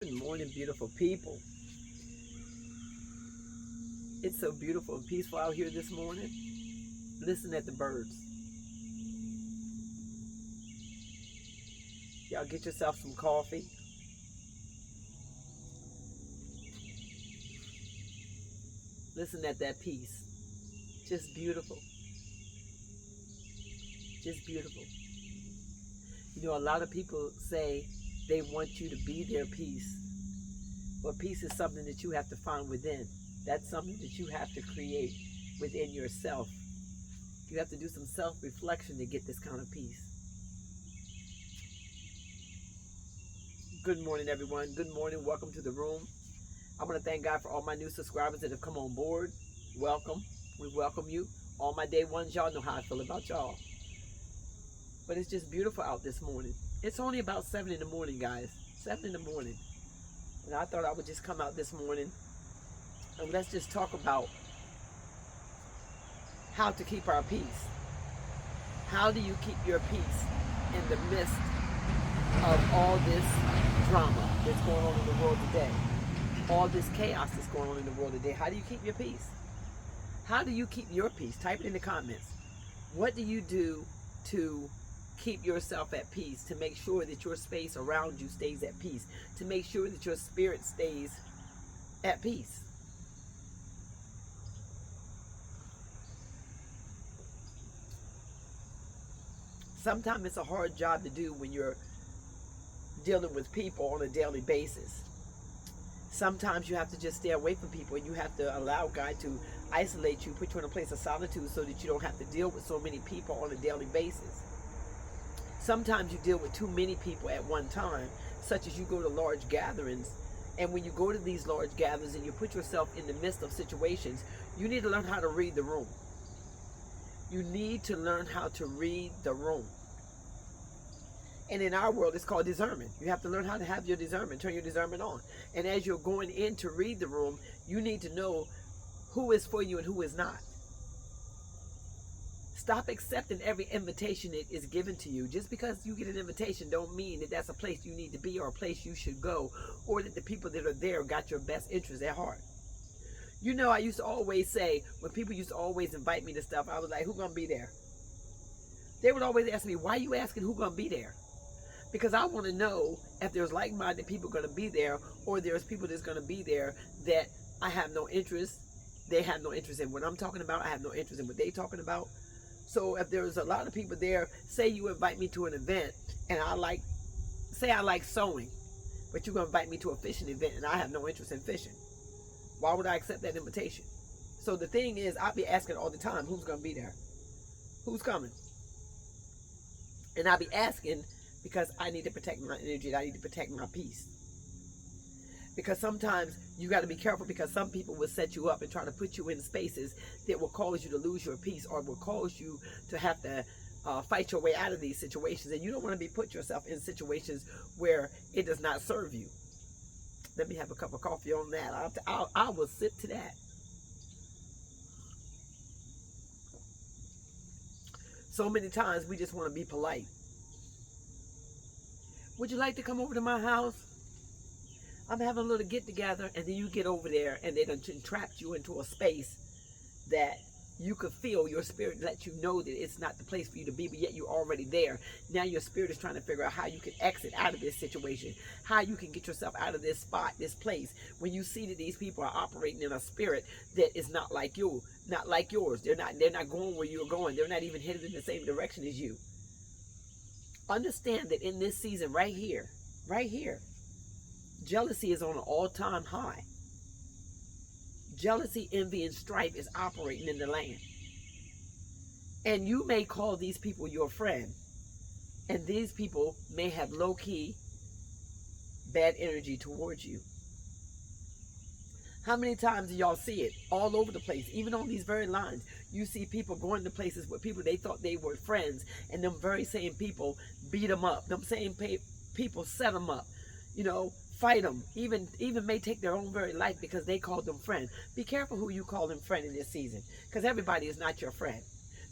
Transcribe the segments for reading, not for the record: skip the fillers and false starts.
Good morning, beautiful people. It's so beautiful and peaceful out here this morning. Listen at the birds. Y'all get yourself some coffee. Listen at that peace. Just beautiful. Just beautiful. You know, a lot of people say they want you to be their peace. But peace is something that you have to find within. That's something that you have to create within yourself. You have to do some self-reflection to get this kind of peace. Good morning, everyone. Good morning. Welcome to the room. I want to thank God for all my new subscribers that have come on board. Welcome. We welcome you. All my day ones, y'all know how I feel about y'all. But it's just beautiful out this morning. It's only about 7 in the morning, guys. 7 in the morning. And I thought I would just come out this morning and let's just talk about how to keep our peace. How do you keep your peace in the midst of all this drama that's going on in the world today? All this chaos that's going on in the world today. How do you keep your peace? How do you keep your peace? Type it in the comments. What do you do to keep yourself at peace, to make sure that your space around you stays at peace, to make sure that your spirit stays at peace? Sometimes it's a hard job to do when you're dealing with people on a daily basis. Sometimes you have to just stay away from people and you have to allow God to isolate you, put you in a place of solitude so that you don't have to deal with so many people on a daily basis. Sometimes you deal with too many people at one time, such as you go to large gatherings. And when you go to these large gatherings and you put yourself in the midst of situations, you need to learn how to read the room. You need to learn how to read the room. And in our world, it's called discernment. You have to learn how to have your discernment, turn your discernment on. And as you're going in to read the room, you need to know who is for you and who is not. Stop accepting every invitation that is given to you. Just because you get an invitation don't mean that that's a place you need to be or a place you should go, or that the people that are there got your best interest at heart. You know, I used to always say, when people used to always invite me to stuff, I was like, who's going to be there? They would always ask me, why are you asking who's going to be there? Because I want to know if there's like-minded people going to be there, or there's people that's going to be there that I have no interest, they have no interest in what I'm talking about, I have no interest in what they're talking about. So if there's a lot of people there, say you invite me to an event, and say I like sewing, but you're going to invite me to a fishing event, and I have no interest in fishing. Why would I accept that invitation? So the thing is, I'll be asking all the time, who's going to be there? Who's coming? And I'll be asking because I need to protect my energy, and I need to protect my peace. Because sometimes you got to be careful, because some people will set you up and try to put you in spaces that will cause you to lose your peace, or will cause you to have to fight your way out of these situations. And you don't want to be put yourself in situations where it does not serve you. Let me have a cup of coffee on that. I will sip to that. So many times we just want to be polite. Would you like to come over to my house? I'm having a little get together, and then you get over there and they done trapped you into a space that you could feel your spirit let you know that it's not the place for you to be, but yet you're already there. Now your spirit is trying to figure out how you can exit out of this situation, how you can get yourself out of this spot, this place, when you see that these people are operating in a spirit that is not like you, not like yours. They're not going where you're going. They're not even headed in the same direction as you. Understand that in this season right here, jealousy is on an all-time high. Jealousy, envy, and strife is operating in the land. And you may call these people your friend, and these people may have low-key bad energy towards you. How many times do y'all see it all over the place? Even on these very lines, you see people going to places with people they thought they were friends, and them very same people beat them up. Them same people set them up, fight them, even may take their own very life because they called them friend. Be careful who you call them friend in this season, because everybody is not your friend.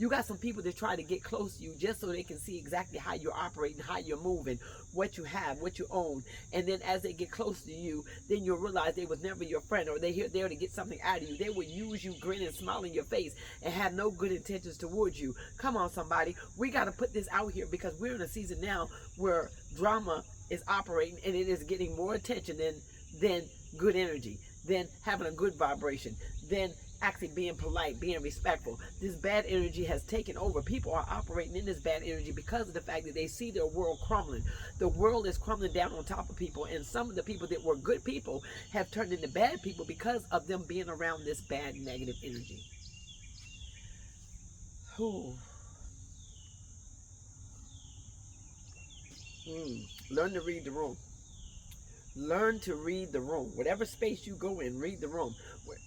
You got some people that try to get close to you just so they can see exactly how you're operating, how you're moving, what you have, what you own. And then as they get close to you, then you'll realize they was never your friend, or they're there to get something out of you. They will use you, grin and smile in your face, and have no good intentions towards you. Come on, somebody. We got to put this out here, because we're in a season now where drama is operating, and it is getting more attention than good energy, than having a good vibration, than actually being polite, being respectful. This bad energy has taken over. People are operating in this bad energy because of the fact that they see their world crumbling. The world is crumbling down on top of people, and some of the people that were good people have turned into bad people because of them being around this bad negative energy. Whew. Learn to read the room. Learn to read the room. Whatever space you go in, read the room.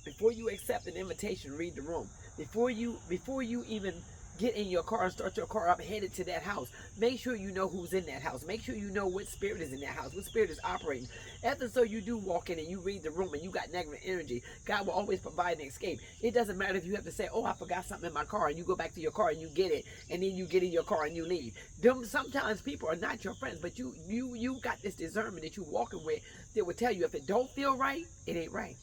Before you accept an invitation, read the room. Before you even get in your car and start your car up headed to that house, make sure you know who's in that house. Make sure you know what spirit is in that house, what spirit is operating. After so you do walk in and you read the room and you got negative energy, God will always provide an escape. It doesn't matter if you have to say, oh, I forgot something in my car, and you go back to your car and you get it, and then you get in your car and you leave. Sometimes people are not your friends, but you got this discernment that you're walking with that will tell you if it don't feel right, it ain't right.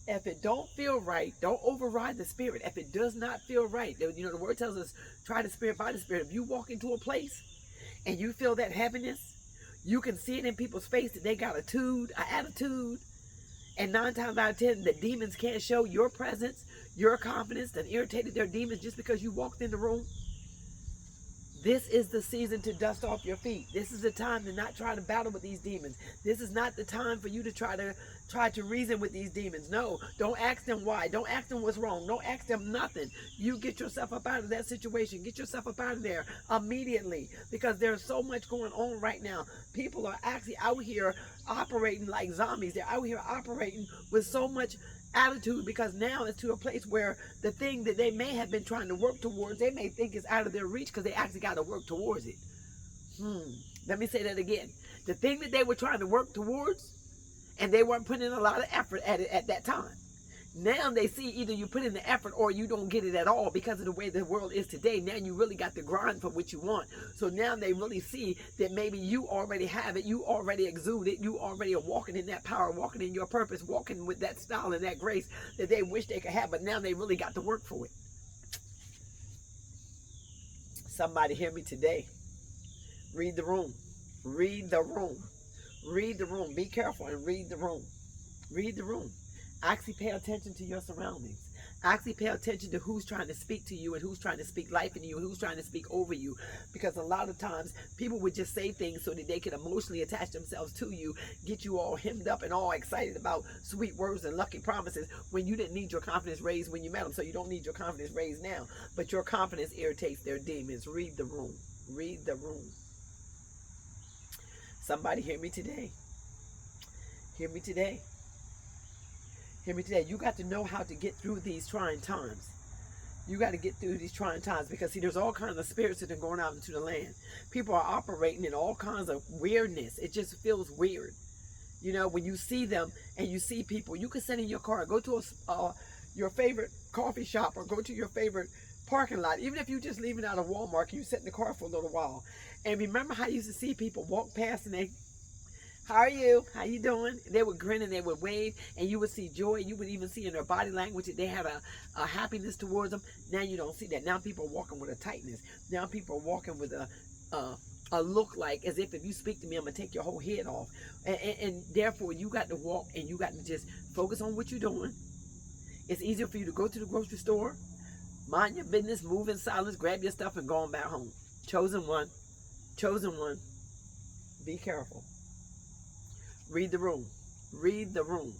If it don't feel right, don't override the spirit. If it does not feel right, the word tells us, try the spirit by the spirit. If you walk into a place and you feel that heaviness, you can see it in people's face that they got an attitude. And 9 times out of 10, the demons can't show your presence, your confidence, that irritated their demons just because you walked in the room. This is the season to dust off your feet. This is the time to not try to battle with these demons. This is not the time for you to try to reason with these demons. No, don't ask them why. Don't ask them what's wrong. Don't ask them nothing. You get yourself up out of that situation. Get yourself up out of there immediately, because there's so much going on right now. People are actually out here operating like zombies. They're out here operating with so much attitude, because now it's to a place where the thing that they may have been trying to work towards, they may think is out of their reach because they actually got to work towards it. Let me say that again. The thing that they were trying to work towards, and they weren't putting in a lot of effort at it at that time. Now they see either you put in the effort or you don't get it at all because of the way the world is today. Now you really got to grind for what you want. So now they really see that maybe you already have it. You already exude it. You already are walking in that power, walking in your purpose, walking with that style and that grace that they wish they could have. But now they really got to work for it. Somebody hear me today. Read the room. Read the room. Read the room. Be careful and read the room. Read the room. Actually pay attention to your surroundings. Actually pay attention to who's trying to speak to you and who's trying to speak life into you and who's trying to speak over you. Because a lot of times people would just say things so that they can emotionally attach themselves to you, get you all hemmed up and all excited about sweet words and lucky promises when you didn't need your confidence raised when you met them. So you don't need your confidence raised now. But your confidence irritates their demons. Read the room. Read the room. Somebody hear me today. Hear me today. Hear me today. You got to know how to get through these trying times. You got to get through these trying times, because see, there's all kinds of spirits that are going out into the land. People are operating in all kinds of weirdness. It just feels weird. You know, when you see them and you see people, you can sit in your car, go to your favorite coffee shop, or go to your favorite parking lot. Even if you're just leaving out of Walmart, you sit in the car for a little while. And remember how you used to see people walk past and they, how are you? How you doing? They would grin and they would wave, and you would see joy. You would even see in their body language that they had a happiness towards them. Now you don't see that. Now people are walking with a tightness. Now people are walking with a look like as if you speak to me, I'm going to take your whole head off. And therefore, you got to walk and you got to just focus on what you're doing. It's easier for you to go to the grocery store, mind your business, move in silence, grab your stuff, and go on back home. Chosen one. Chosen one. Be careful. Read the room. Read the room.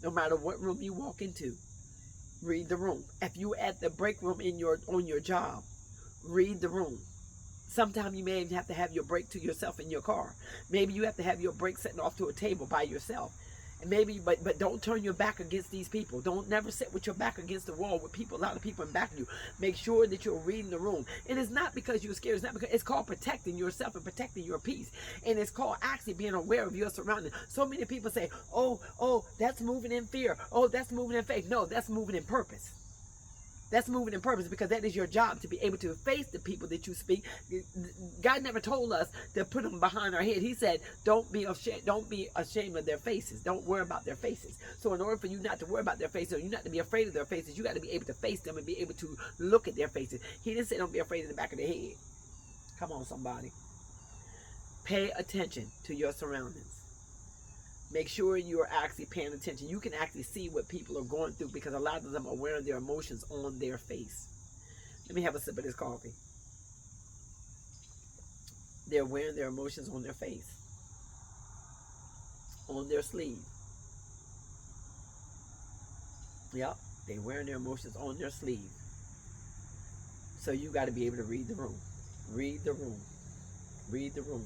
No matter what room you walk into, read the room. If you're at the break room on your job, read the room. Sometimes you may even have to have your break to yourself in your car. Maybe you have to have your break sitting off to a table by yourself. And maybe, but don't turn your back against these people. Don't never sit with your back against the wall with people, a lot of people in back of you. Make sure that you're reading the room. And it's not because you're scared. It's not because, it's called protecting yourself and protecting your peace. And it's called actually being aware of your surroundings. So many people say, oh, that's moving in fear. Oh, that's moving in faith. No, that's moving in purpose. That's moving in purpose, because that is your job, to be able to face the people that you speak. God never told us to put them behind our head. He said, don't be ashamed of their faces. Don't worry about their faces. So in order for you not to worry about their faces, or you not to be afraid of their faces, you got to be able to face them and be able to look at their faces. He didn't say don't be afraid of the back of their head. Come on, somebody. Pay attention to your surroundings. Make sure you're actually paying attention. You can actually see what people are going through, because a lot of them are wearing their emotions on their face. Let me have a sip of this coffee. They're wearing their emotions on their face, on their sleeve. Yep, they're wearing their emotions on their sleeve. So you got to be able to read the room. Read the room. Read the room.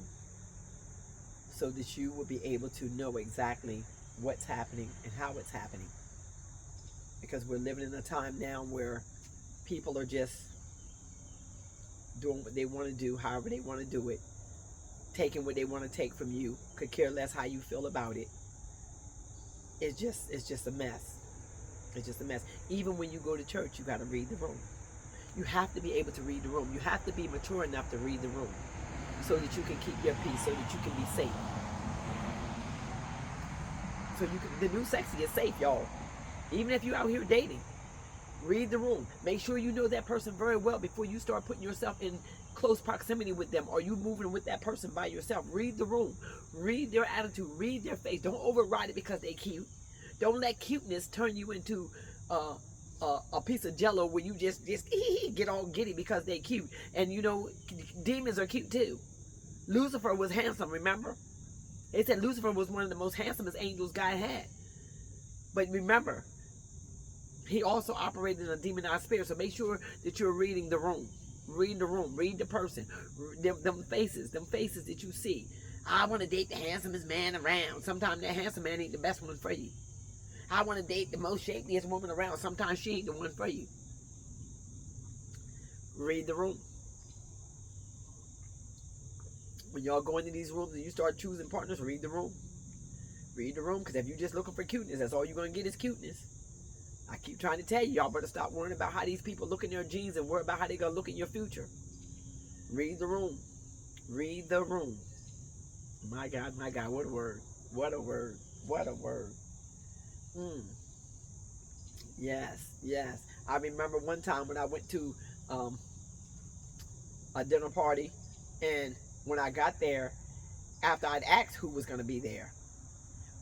So that you will be able to know exactly what's happening and how it's happening. Because we're living in a time now where people are just doing what they want to do, however they want to do it, taking what they want to take from you, could care less how you feel about it. It's just a mess. It's just a mess. Even when you go to church, you got to read the room. You have to be able to read the room. You have to be mature enough to read the room, so that you can keep your peace, so that you can be safe. So the new sexy is safe, y'all. Even if you're out here dating, read the room. Make sure you know that person very well before you start putting yourself in close proximity with them, or you moving with that person by yourself. Read the room. Read their attitude. Read their face. Don't override it because they're cute. Don't let cuteness turn you into a piece of jello where you just get all giddy because they're cute. And you know, demons are cute too. Lucifer was handsome, remember? They said Lucifer was one of the most handsomest angels God had. But remember, he also operated in a demonized spirit. So make sure that you're reading the room. Read the room. Read the person. Them faces that you see. I want to date the handsomest man around. Sometimes that handsome man ain't the best one for you. I want to date the most shapeliest woman around. Sometimes she ain't the one for you. Read the room. When y'all go into these rooms and you start choosing partners, read the room. Read the room, because if you're just looking for cuteness, that's all you're going to get is cuteness. I keep trying to tell you, y'all better stop worrying about how these people look in their jeans and worry about how they're going to look in your future. Read the room. Read the room. My God, what a word. What a word. What a word. Yes. I remember one time when I went to a dinner party, and when I got there, after I'd asked who was going to be there,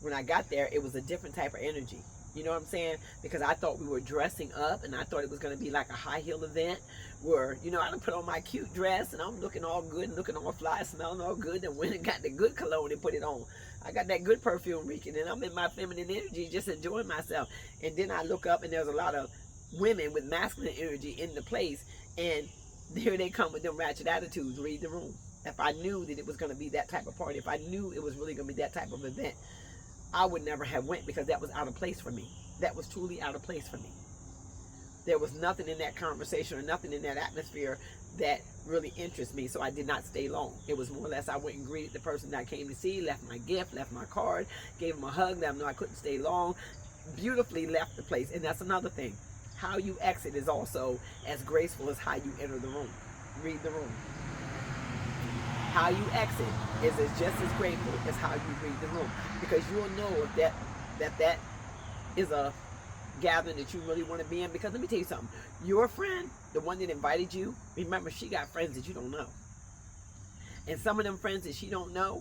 when I got there, it was a different type of energy. You know what I'm saying? Because I thought we were dressing up, and I thought it was going to be like a high heel event where, you know, I done put on my cute dress, and I'm looking all good and looking all fly, smelling all good, and went and got the good cologne and put it on. I got that good perfume reeking, and I'm in my feminine energy, just enjoying myself. And then I look up, and there's a lot of women with masculine energy in the place, and there they come with them ratchet attitudes. Read the room. If I knew that it was going to be that type of party, if I knew it was really going to be that type of event, I would never have went, because that was out of place for me. That was truly out of place for me. There was nothing in that conversation or nothing in that atmosphere that really interests me, so I did not stay long. It was more or less I went and greeted the person that I came to see, left my gift, left my card, gave them a hug, let them know I couldn't stay long, beautifully left the place. And that's another thing. How you exit is also as graceful as how you enter the room. Read the room. How you exit is just as grateful as how you read the room, because you'll know if that is a gathering that you really want to be in. Because let me tell you something, your friend, the one that invited you, remember, she got friends that you don't know, and some of them friends that she don't know,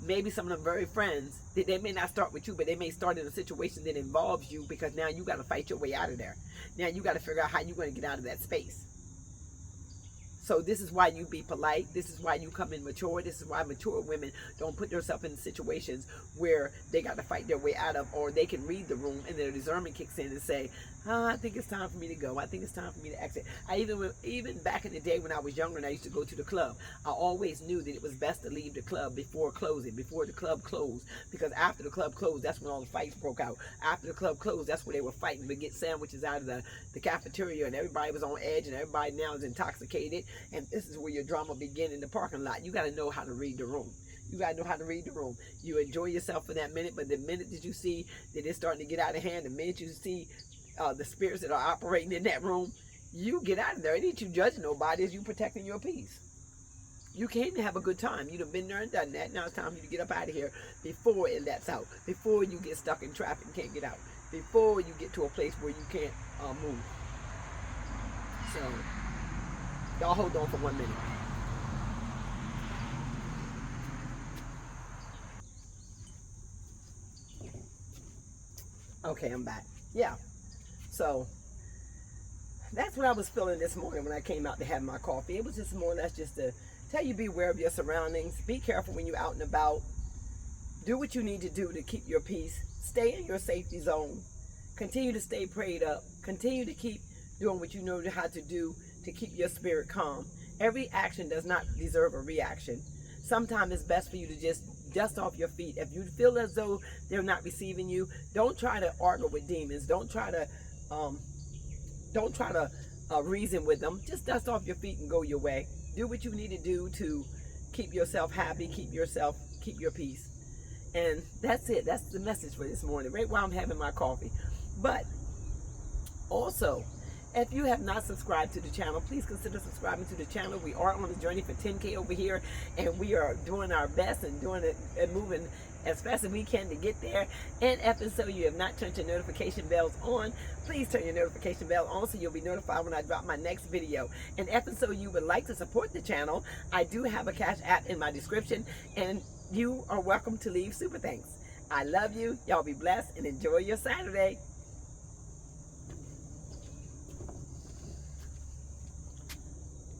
maybe some of them very friends, they may not start with you, but they may start in a situation that involves you, because now you got to fight your way out of there. Now you got to figure out how you're going to get out of that space. So this is why you be polite. This is why you come in mature. This is why mature women don't put themselves in situations where they got to fight their way out of, or they can read the room and their discernment kicks in and say, I think it's time for me to go. I think it's time for me to exit. Even back in the day when I was younger and I used to go to the club, I always knew that it was best to leave the club before closing, before the club closed. Because after the club closed, that's when all the fights broke out. After the club closed, that's where they were fighting to get sandwiches out of the cafeteria, and everybody was on edge, and everybody now is intoxicated. And this is where your drama began, in the parking lot. You got to know how to read the room. You got to know how to read the room. You enjoy yourself for that minute, but the minute that you see that it's starting to get out of hand, the minute you see the spirits that are operating in that room, you get out of there. It ain't you judging nobody, it's you protecting your peace. You came to have a good time. You've been there and done that. Now it's time for you to get up out of here before it lets out. Before you get stuck in traffic and can't get out. Before you get to a place where you can't move. So, y'all hold on for 1 minute. Okay, I'm back. Yeah. So, that's what I was feeling this morning when I came out to have my coffee. It was just more or less just to tell you, be aware of your surroundings. Be careful when you're out and about. Do what you need to do to keep your peace. Stay in your safety zone. Continue to stay prayed up. Continue to keep doing what you know how to do to keep your spirit calm. Every action does not deserve a reaction. Sometimes it's best for you to just dust off your feet. If you feel as though they're not receiving you, don't try to argue with demons. Don't try to reason with them. Just dust off your feet and go your way. Do what you need to do to keep yourself happy, keep your peace. And that's it. That's the message for this morning, right while I'm having my coffee. But also, if you have not subscribed to the channel, please consider subscribing to the channel. We are on the journey for 10K over here, and we are doing our best and doing it and moving as fast as we can to get there. And if so you have not turned your notification bells on, please turn your notification bell on so you'll be notified when I drop my next video. And if so you would like to support the channel, I do have a Cash App in my description, and you are welcome to leave super thanks. I love you. Y'all be blessed and enjoy your Saturday.